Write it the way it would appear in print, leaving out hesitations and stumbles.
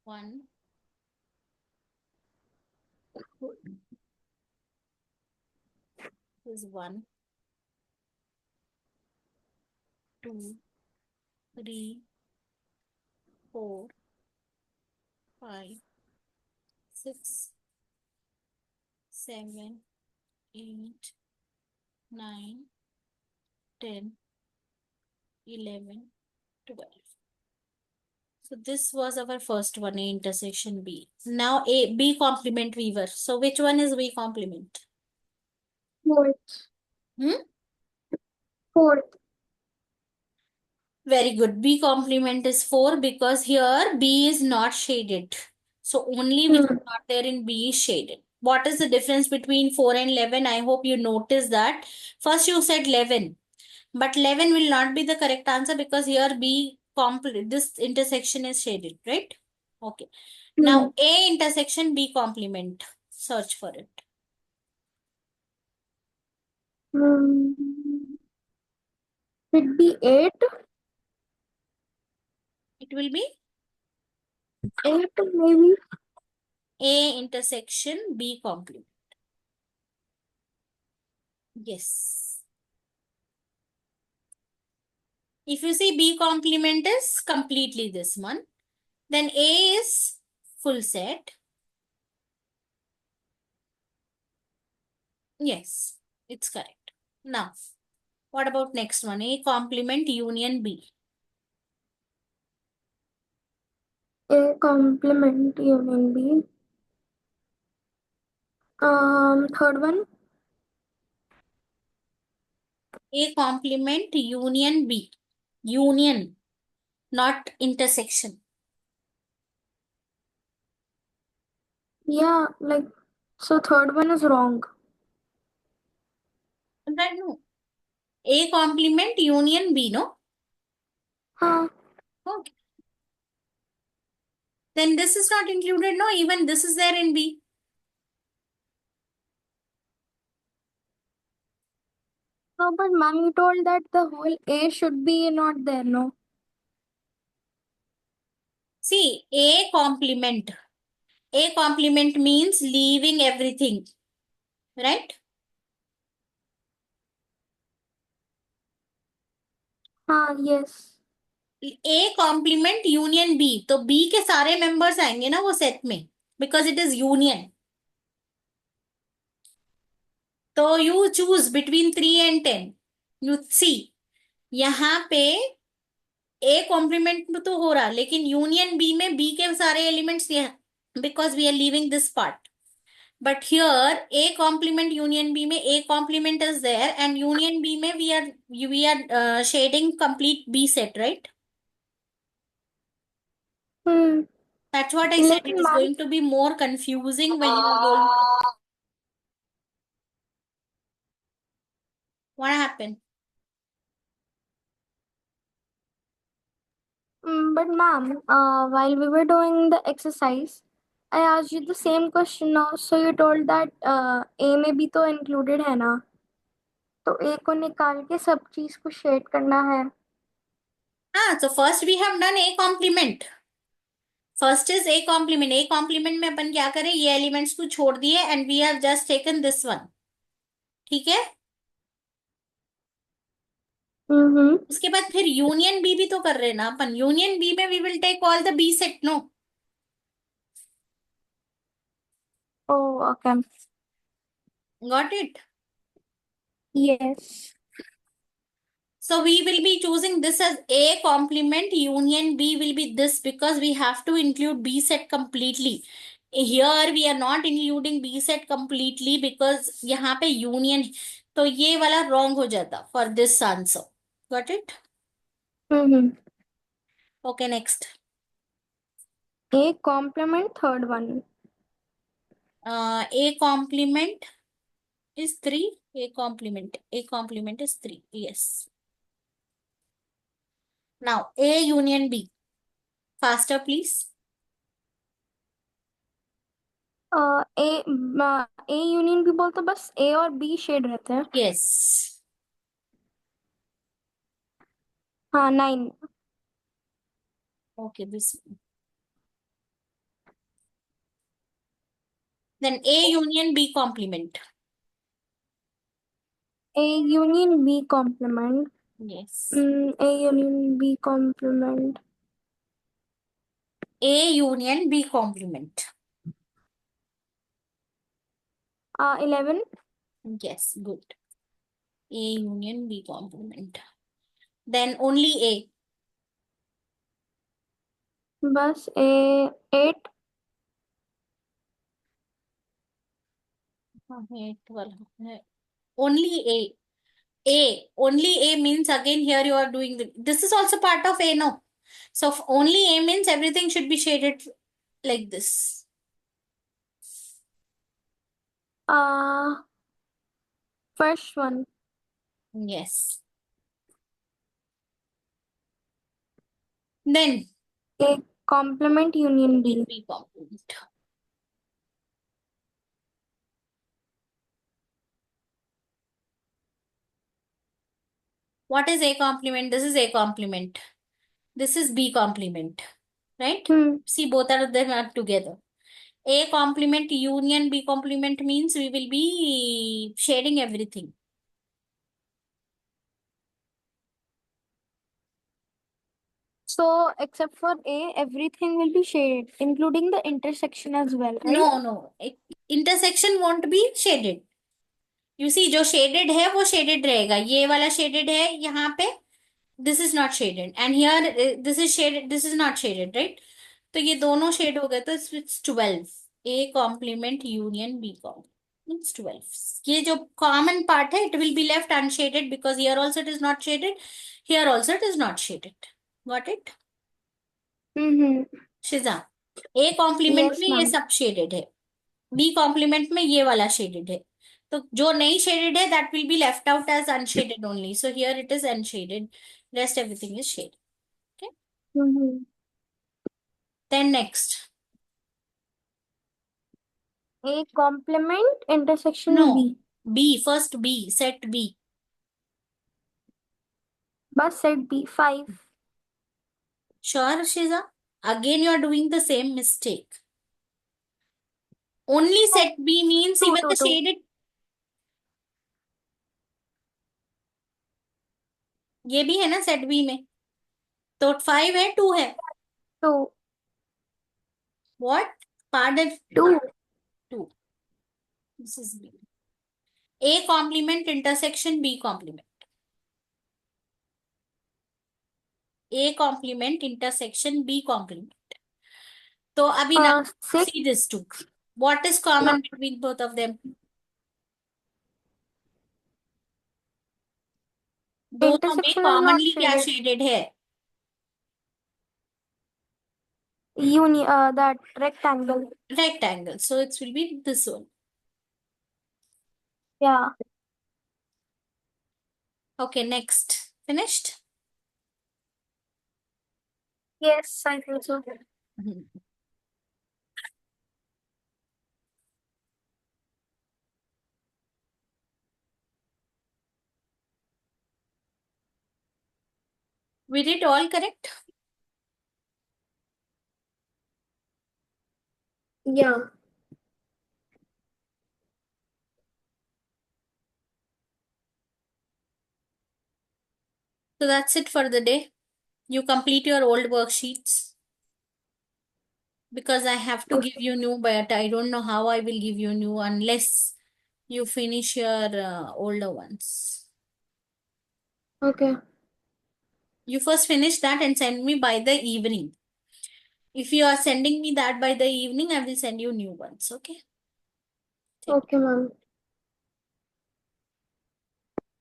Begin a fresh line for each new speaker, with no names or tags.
1 is 1, 2, 3, 4, 5, 6, 7, 8, 9, 10, 11, 12. So this was our first one, A intersection B. Now B complement Weaver. So which one is B complement?
Fourth.
Hmm?
Fourth.
Very good. B complement is 4 because here B is not shaded. So only which is not there in B is shaded. What is the difference between 4 and 11? I hope you noticed that. First you said 11. But 11 will not be the correct answer because here this intersection is shaded, right? Okay. Now A intersection B complement. Search for it.
Should be 8.
It will be
8 maybe.
A intersection B complement. Yes. If you see B complement is completely this one, then A is full set. Yes, it's correct. Now, what about next one? A complement union B.
A complement union B. Third one.
A complement union B. Union, not intersection.
Yeah, like, so third one is wrong.
Right? No. A complement union B, no?
Huh.
Okay. Then this is not included, no? Even this is there in B.
No, but ma'am, you told that the whole A should be not there, no?
See, A complement. A complement means leaving everything, right?
Yes.
A complement union B. तो B के सारे members आएंगे ना वो set में, because it is union. तो you choose between 3 and 10. You see, यहाँ पे A complement तो हो रहा, लेकिन union B में B के सारे elements ये, because we are leaving this part. But here A complement union B में A complement is there, and union B में we are shading complete B set, right? That's what I said. It
लेकिन
is
ma'am
going to be more confusing when you are going. What happened?
but ma'am, while we were doing the exercise, I asked you the same question now. So you told that A में भी तो included है ना, तो A को निकाल के सब चीज को शेड करना है.
So first we have done A complement. First is A complement. A complement में अपन क्या करें? ये elements को छोड़ दिए and we have just taken this one. ठीक है? उसके बाद फिर यूनियन बी भी तो कर रहे हैं ना अपन. यूनियन बी में we will take all the B set, no?
Oh, okay.
Got it?
Yes.
So we will be choosing this as A complement, union B will be this, because we have to include B set completely. Here we are not including B set completely because यहाँ पे union, तो ये वाला wrong हो जाता for this answer. Got it? Okay, next.
A complement, third one.
A complement is 3. A complement is 3. Yes. Now A union B. Faster, please.
A union भी बोल तो बस A और B शेड रहते हैं.
Yes.
हाँ, 9.
Okay, this one. Then A union B complement.
A union B complement.
Yes.
A union B complement.
A union B complement.
11.
Yes, good. A union B complement. Then only A.
बस A 8.
Okay, 12. Only A. A. Only A means again here you are doing this is also part of A, no? So only A means everything should be shaded like this.
First one.
Yes. Then
A complement union B.
B complement. What is A complement? This is A complement. This is B complement. Right? See, both of them are together. A complement union B complement means we will be shading everything.
So except for A, everything will be shaded, including the intersection as well, right?
No, no. Intersection won't be shaded. You see, जो shaded है वो shaded रहेगा. ये वाला shaded है यहाँ पे. This is not shaded. And here this is shaded. This is not shaded, right? तो ये दोनों shade हो गए तो it's 12. A complement union B complement. It's 12. ये जो common part है, it will be left unshaded because here also it is not shaded. Here also it is not shaded. Got it? शिजा, A complement
Yes,
में ये
ma'am.
सब shaded है. B complement में ये वाला shaded है. तो जो नहीं shaded है that will be left out as unshaded only. So here it is unshaded. Rest everything is shaded. Okay. Then next.
A complement intersection
No.
B.
B. First B. Set B.
Bus set B 5.
Sure, Shiza? Again you are doing the same mistake. Only set B means
2
even
2
the
2.
shaded. ये भी है ना set B में. तो 5 है 2 है.
2
What? Pardon.
2.
2. This is B. A complement intersection B complement. A complement intersection B complement. तो अभी now
6.
see this two. What is common between both of them? दोनों में
Intersection is not
commonly क्या
shaded.
shaded है?
That rectangle.
Rectangle. So it will be this one.
Yeah.
Okay, next. Finished?
Yes, I think so.
Mhm. We did all correct?
Yeah.
So that's it for the day. You complete your old worksheets because I have to give you new, but I don't know how I will give you new unless you finish your older ones.
Okay.
You first finish that and send me by the evening. If you are sending me that by the evening, I will send you new ones. Okay?
Okay, ma'am.